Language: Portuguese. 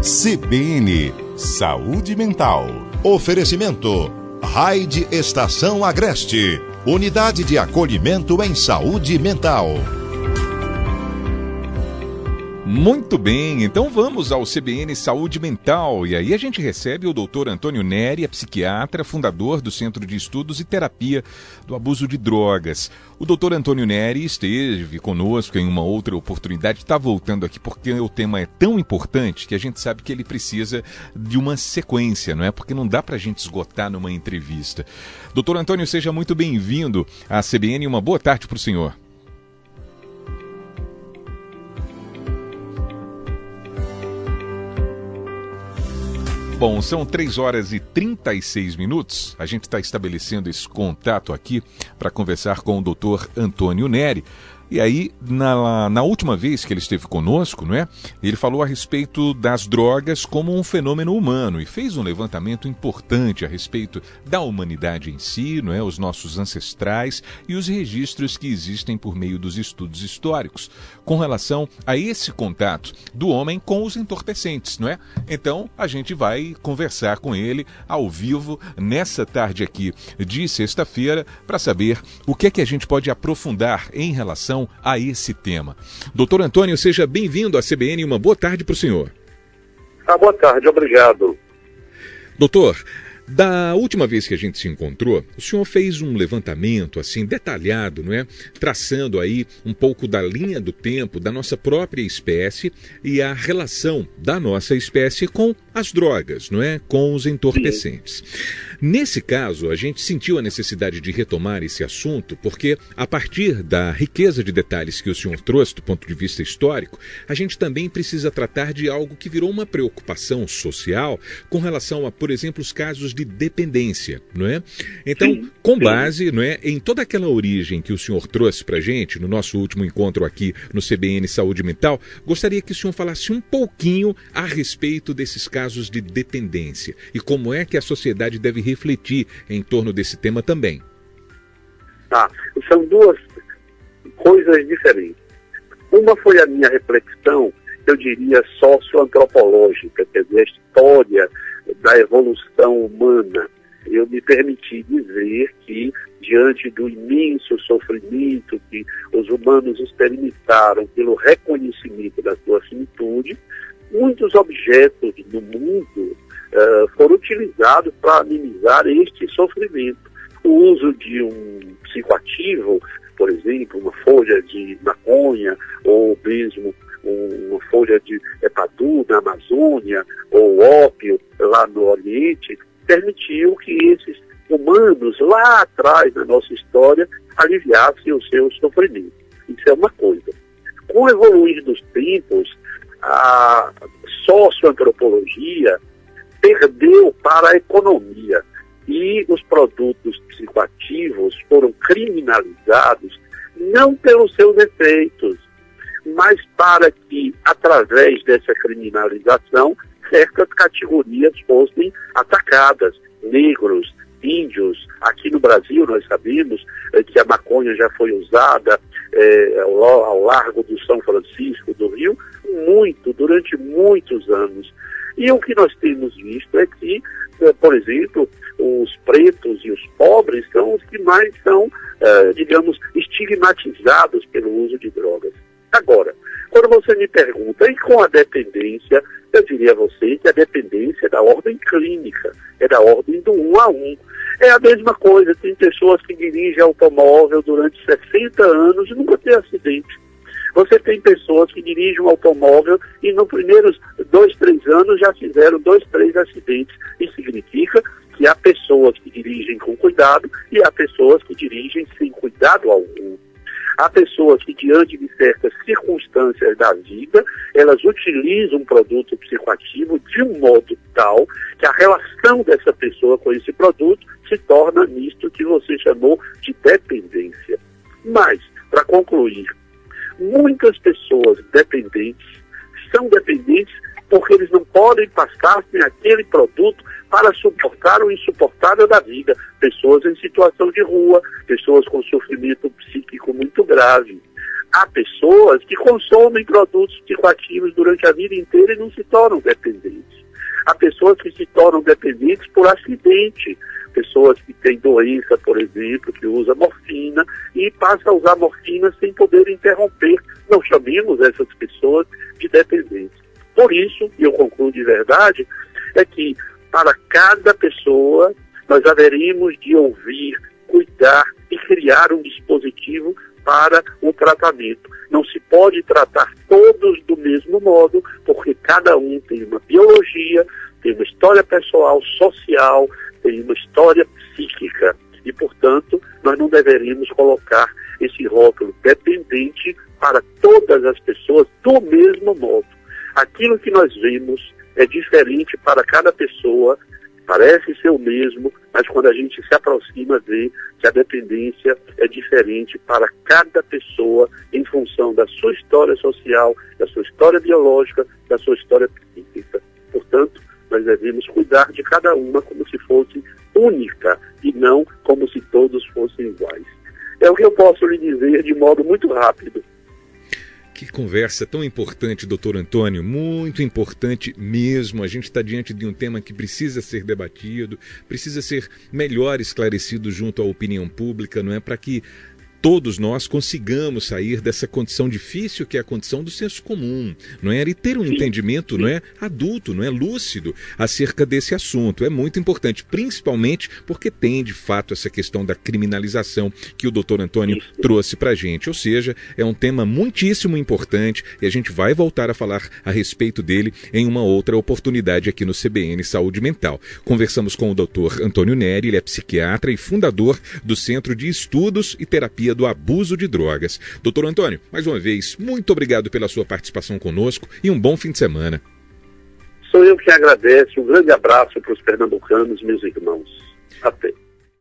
CBN Saúde Mental. Oferecimento Raide Estação Agreste. Unidade de acolhimento em saúde mental. Muito bem, então vamos ao CBN Saúde Mental. E aí a gente recebe o Dr. Antônio Neri, psiquiatra, fundador do Centro de Estudos e Terapia do Abuso de Drogas. O Dr. Antônio Neri esteve conosco em uma outra oportunidade, está voltando aqui porque o tema é tão importante que a gente sabe que ele precisa de uma sequência, não é? Porque não dá para a gente esgotar numa entrevista. Dr. Antônio, seja muito bem-vindo à CBN e uma boa tarde para o senhor. Bom, são 3 horas e 36 minutos. A gente está estabelecendo esse contato aqui para conversar com o Dr. Antônio Neri. E aí, na última vez que ele esteve conosco, não é? Ele falou a respeito das drogas como um fenômeno humano e fez um levantamento importante a respeito da humanidade em si, não é? Os nossos ancestrais e os registros que existem por meio dos estudos históricos com relação a esse contato do homem com os entorpecentes, não é? Então, a gente vai conversar com ele ao vivo nessa tarde aqui de sexta-feira para saber o que é que a gente pode aprofundar em relação a esse tema. Doutor Antônio, seja bem-vindo à CBN e uma boa tarde para o senhor. Boa tarde, obrigado. Doutor, da última vez que a gente se encontrou, o senhor fez um levantamento assim detalhado, não é? Traçando aí um pouco da linha do tempo da nossa própria espécie e a relação da nossa espécie com as drogas, não é? Com os entorpecentes. Sim. Nesse caso, a gente sentiu a necessidade de retomar esse assunto porque, a partir da riqueza de detalhes que o senhor trouxe do ponto de vista histórico, a gente também precisa tratar de algo que virou uma preocupação social com relação a, por exemplo, os casos de dependência, não é? Então, com base, não é, em toda aquela origem que o senhor trouxe para a gente no nosso último encontro aqui no CBN Saúde Mental, gostaria que o senhor falasse um pouquinho a respeito desses casos de dependência e como é que a sociedade deve refletir em torno desse tema também. São duas coisas diferentes. Uma foi a minha reflexão, eu diria, socioantropológica, quer dizer, a história da evolução humana. Eu me permiti dizer que, diante do imenso sofrimento que os humanos experimentaram pelo reconhecimento da sua finitude, muitos objetos no mundo foram utilizados para amenizar este sofrimento. O uso de um psicoativo, por exemplo, uma folha de maconha, ou mesmo uma folha de epadu na Amazônia, ou ópio lá no Oriente, permitiu que esses humanos, lá atrás na nossa história, aliviassem o seu sofrimento. Isso é uma coisa. Com o evoluir dos tempos, a socioantropologia perdeu para a economia e os produtos psicoativos foram criminalizados não pelos seus efeitos, mas para que, através dessa criminalização, certas categorias fossem atacadas, negros, índios. Aqui no Brasil nós sabemos que a maconha já foi usada ao largo do São Francisco, do Rio, durante muitos anos. E o que nós temos visto é que, por exemplo, os pretos e os pobres são os que mais são, digamos, estigmatizados pelo uso de drogas. Agora, quando você me pergunta, e com a dependência, eu diria a você que a dependência é da ordem clínica, é da ordem do 1 a 1. É a mesma coisa, tem pessoas que dirigem automóvel durante 60 anos e nunca tem acidente. Você tem pessoas que dirigem um automóvel e nos primeiros 2, 3 anos já fizeram 2, 3 acidentes. Isso significa que há pessoas que dirigem com cuidado e há pessoas que dirigem sem cuidado algum. Há pessoas que, diante de certas circunstâncias da vida, elas utilizam um produto psicoativo de um modo tal que a relação dessa pessoa com esse produto se torna nisto que você chamou de dependência. Mas, para concluir, muitas pessoas dependentes são dependentes porque eles não podem passar sem aquele produto para suportar o insuportável da vida. Pessoas em situação de rua, pessoas com sofrimento psíquico muito grave. há pessoas que consomem produtos psicoativos durante a vida inteira e não se tornam dependentes. Há pessoas que se tornam dependentes por acidente. Pessoas que têm doença, por exemplo, que usam morfina e passam a usar morfina sem poder interromper. Não chamemos essas pessoas de dependentes. Por isso, e eu concluo de verdade, é que para cada pessoa nós haveríamos de ouvir, cuidar e criar um dispositivo para o tratamento. Não se pode tratar todos do mesmo modo, porque cada um tem uma biologia, tem uma história pessoal, social, tem uma história psíquica. E, portanto, nós não deveríamos colocar esse rótulo dependente para todas as pessoas do mesmo modo. Aquilo que nós vemos é diferente para cada pessoa, parece ser o mesmo, mas quando a gente se aproxima, vê que a dependência é diferente para cada pessoa em função da sua história social, da sua história biológica, da sua história psíquica. Portanto, nós devemos cuidar de cada uma como se fosse única e não como se todos fossem iguais. É o que eu posso lhe dizer de modo muito rápido. Que conversa tão importante, doutor Antônio, muito importante mesmo. A gente está diante de um tema que precisa ser debatido, precisa ser melhor esclarecido junto à opinião pública, não é? Para que todos nós consigamos sair dessa condição difícil que é a condição do senso comum, não é? E ter um entendimento, não é, adulto, não é, lúcido acerca desse assunto. É muito importante, principalmente porque tem de fato essa questão da criminalização que o doutor Antônio trouxe para a gente. Ou seja, é um tema muitíssimo importante e a gente vai voltar a falar a respeito dele em uma outra oportunidade aqui no CBN Saúde Mental. Conversamos com o doutor Antônio Neri, ele é psiquiatra e fundador do Centro de Estudos e Terapia do Abuso de Drogas. Doutor Antônio, mais uma vez, muito obrigado pela sua participação conosco e um bom fim de semana. Sou eu que agradeço. Um grande abraço para os pernambucanos, meus irmãos. Até.